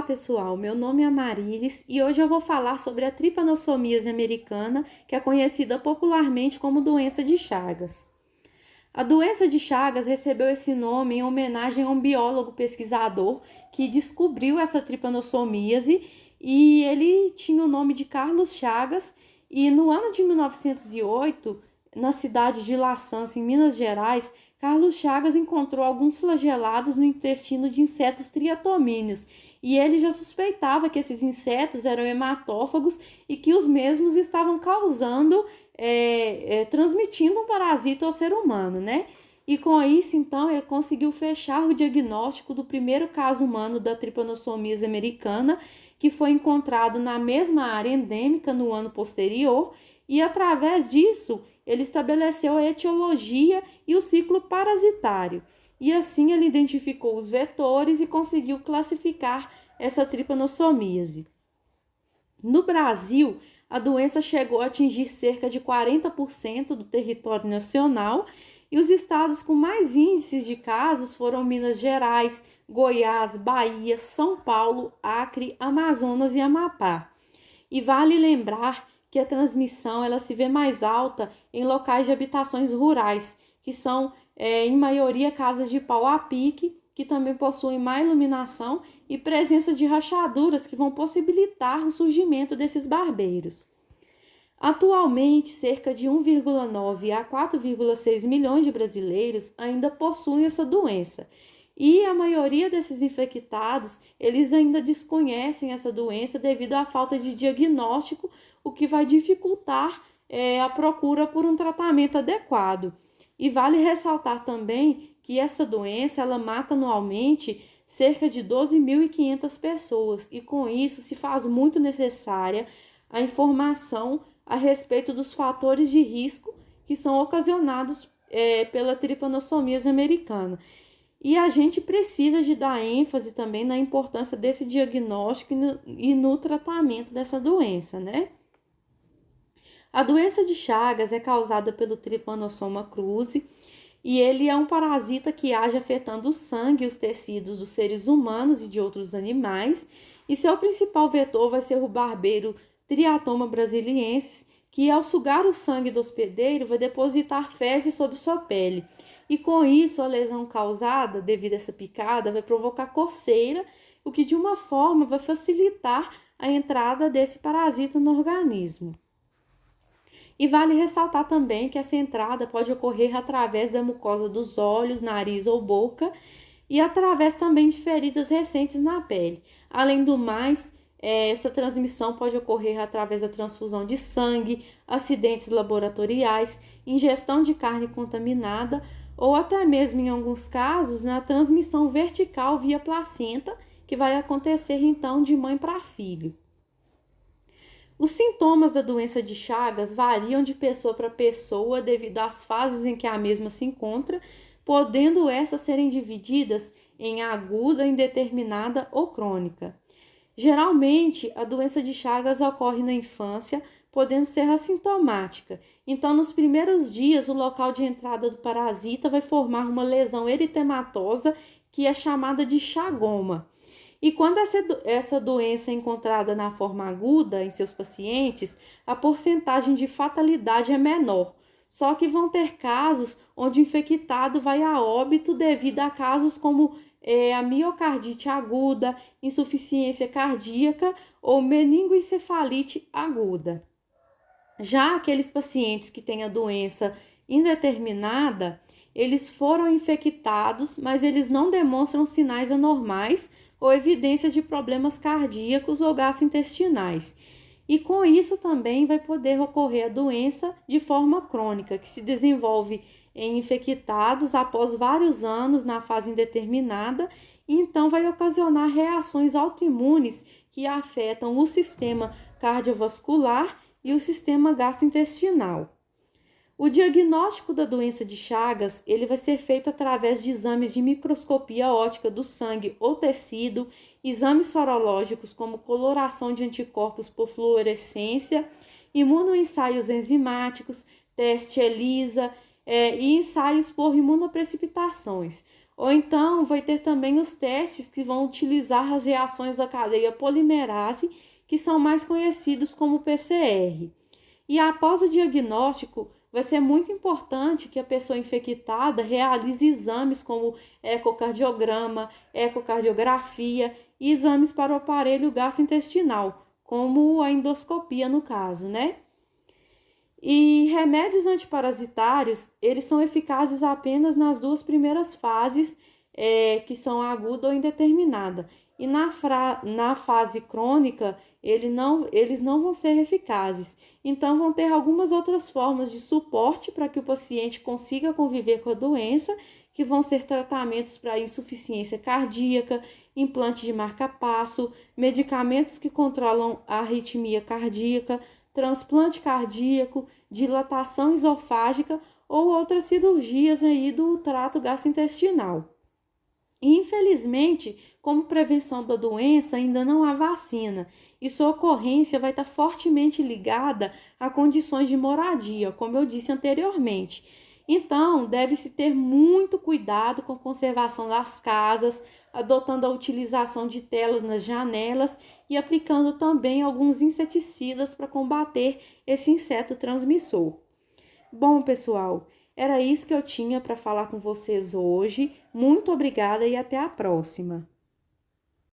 pessoal, meu nome é Marilis e hoje eu vou falar sobre a tripanossomíase americana, que é conhecida popularmente como doença de Chagas. A doença de Chagas recebeu esse nome em homenagem a um biólogo pesquisador que descobriu essa tripanossomíase e ele tinha o nome de Carlos Chagas e no ano de 1908, na cidade de La Sança, em Minas Gerais, Carlos Chagas encontrou alguns flagelados no intestino de insetos triatomíneos e ele já suspeitava que esses insetos eram hematófagos e que os mesmos estavam causando, transmitindo um parasita ao ser humano, né? E com isso, então, ele conseguiu fechar o diagnóstico do primeiro caso humano da tripanossomíase americana, que foi encontrado na mesma área endêmica no ano posterior, e através disso ele estabeleceu a etiologia e o ciclo parasitário. E assim ele identificou os vetores e conseguiu classificar essa tripanossomíase. No Brasil, a doença chegou a atingir cerca de 40% do território nacional e os estados com mais índices de casos foram Minas Gerais, Goiás, Bahia, São Paulo, Acre, Amazonas e Amapá. E vale lembrar que a transmissão ela se vê mais alta em locais de habitações rurais, que são, em maioria, casas de pau a pique, que também possuem má iluminação e presença de rachaduras que vão possibilitar o surgimento desses barbeiros. Atualmente, cerca de 1,9 a 4,6 milhões de brasileiros ainda possuem essa doença. E a maioria desses infectados, eles ainda desconhecem essa doença devido à falta de diagnóstico, o que vai dificultar a procura por um tratamento adequado. E vale ressaltar também que essa doença, ela mata anualmente cerca de 12.500 pessoas e com isso se faz muito necessária a informação a respeito dos fatores de risco que são ocasionados pela tripanossomíase americana. E a gente precisa de dar ênfase também na importância desse diagnóstico e no tratamento dessa doença, né? A doença de Chagas é causada pelo Trypanosoma cruzi e ele é um parasita que age afetando o sangue e os tecidos dos seres humanos e de outros animais. E seu principal vetor vai ser o barbeiro Triatoma brasiliensis, que ao sugar o sangue do hospedeiro vai depositar fezes sobre sua pele. E com isso, a lesão causada devido a essa picada vai provocar coceira, o que de uma forma vai facilitar a entrada desse parasita no organismo. E vale ressaltar também que essa entrada pode ocorrer através da mucosa dos olhos, nariz ou boca e através também de feridas recentes na pele. Além do mais, essa transmissão pode ocorrer através da transfusão de sangue, acidentes laboratoriais, ingestão de carne contaminada ou até mesmo, em alguns casos, na transmissão vertical via placenta, que vai acontecer então de mãe para filho. Os sintomas da doença de Chagas variam de pessoa para pessoa devido às fases em que a mesma se encontra, podendo essas serem divididas em aguda, indeterminada ou crônica. Geralmente, a doença de Chagas ocorre na infância, podendo ser assintomática. Então, nos primeiros dias, o local de entrada do parasita vai formar uma lesão eritematosa que é chamada de chagoma. E quando essa doença é encontrada na forma aguda em seus pacientes, a porcentagem de fatalidade é menor. Só que vão ter casos onde o infectado vai a óbito devido a casos como a miocardite aguda, insuficiência cardíaca ou meningoencefalite aguda. Já aqueles pacientes que têm a doença indeterminada, eles foram infectados, mas eles não demonstram sinais anormais ou evidências de problemas cardíacos ou gastrointestinais. E com isso também vai poder ocorrer a doença de forma crônica, que se desenvolve em infectados após vários anos na fase indeterminada, e então vai ocasionar reações autoimunes que afetam o sistema cardiovascular e o sistema gastrointestinal. O diagnóstico da doença de Chagas, ele vai ser feito através de exames de microscopia óptica do sangue ou tecido, exames sorológicos como coloração de anticorpos por fluorescência, imunoensaios enzimáticos, teste ELISA e ensaios por imunoprecipitações. Ou então vai ter também os testes que vão utilizar as reações da cadeia polimerase, que são mais conhecidos como PCR. E após o diagnóstico, vai ser muito importante que a pessoa infectada realize exames como ecocardiograma, ecocardiografia e exames para o aparelho gastrointestinal, como a endoscopia no caso, né? E remédios antiparasitários, eles são eficazes apenas nas duas primeiras fases, que são aguda ou indeterminada. E na fase crônica, eles não vão ser eficazes. Então, vão ter algumas outras formas de suporte para que o paciente consiga conviver com a doença, que vão ser tratamentos para insuficiência cardíaca, implante de marca-passo, medicamentos que controlam a arritmia cardíaca, transplante cardíaco, dilatação esofágica ou outras cirurgias aí do trato gastrointestinal. Infelizmente, como prevenção da doença, ainda não há vacina e sua ocorrência vai estar fortemente ligada a condições de moradia, como eu disse anteriormente. Então, deve-se ter muito cuidado com a conservação das casas, adotando a utilização de telas nas janelas e aplicando também alguns inseticidas para combater esse inseto transmissor. Bom, pessoal, era isso que eu tinha para falar com vocês hoje. Muito obrigada e até a próxima.